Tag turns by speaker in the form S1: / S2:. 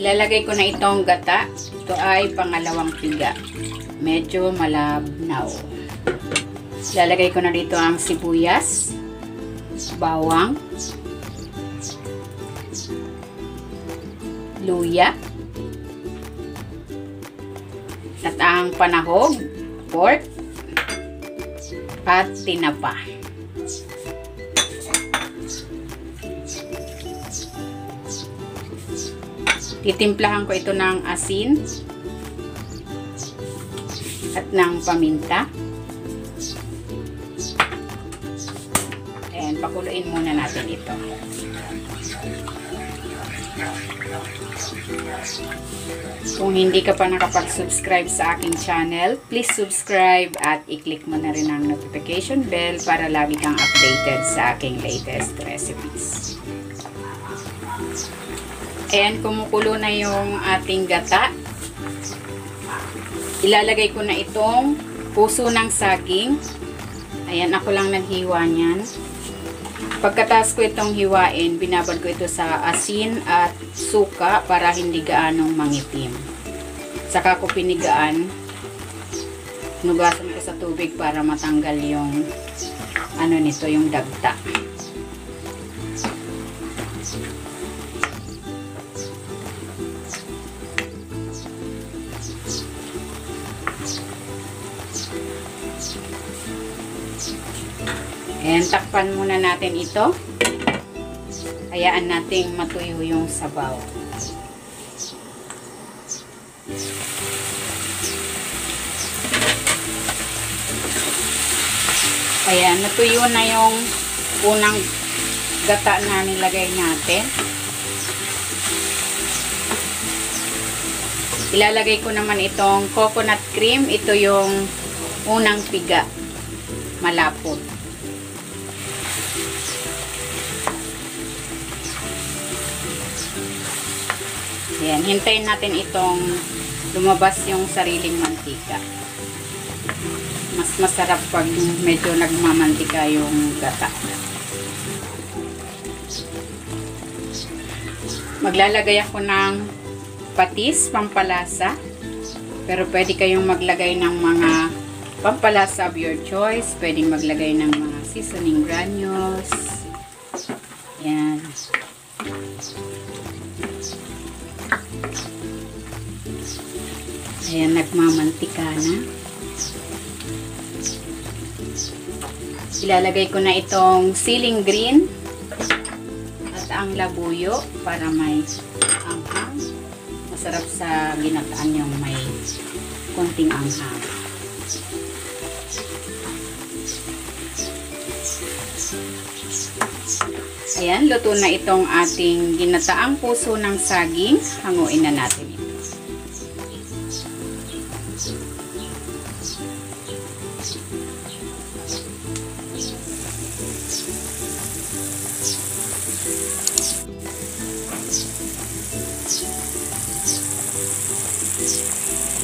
S1: Ilalagay ko na itong gata. Ito ay pangalawang piga. Medyo malabnaw. Ilalagay ko na dito ang sibuyas, bawang, luya, at ang panahog, pork, at tinapa. Titimplahan ko ito ng asin at ng paminta. And pakuluin muna natin ito. Kung hindi ka pa nakapag-subscribe sa aking channel, please subscribe at i-click mo na rin ang notification bell para lagi kang updated sa aking latest recipes. Ayan, kumukulo na yung ating gata. Ilalagay ko na itong puso ng saging. Ayan, ako lang naghiwa niyan. Pagkatapos ko itong hiwain, binabad ko ito sa asin at suka para hindi gaanong mangitim. Saka ko pinigaan. Nugasan ko sa tubig para matanggal yung ano nito, yung dagta. Ayan, takpan muna natin ito. Hayaan nating matuyo yung sabaw. Ayan, natuyo na yung unang gata na nilagay natin. Ilalagay ko naman itong coconut cream. Ito yung unang piga. Malapot. Ayan, hintayin natin itong lumabas yung sariling mantika. Mas masarap pag medyo nagmamantika yung gata. Maglalagay ako ng patis, pampalasa. Pero pwede kayong maglagay ng mga pampalasa of your choice. Pwede maglagay ng mga seasoning granules. Ayan. Ayan, nagmamantika na. Ilalagay ko na itong siling green at ang labuyo para may anghang. Masarap sa ginataan yung may konting anghang. Ayan, luto na itong ating ginataang puso ng saging. Hanguin na natin.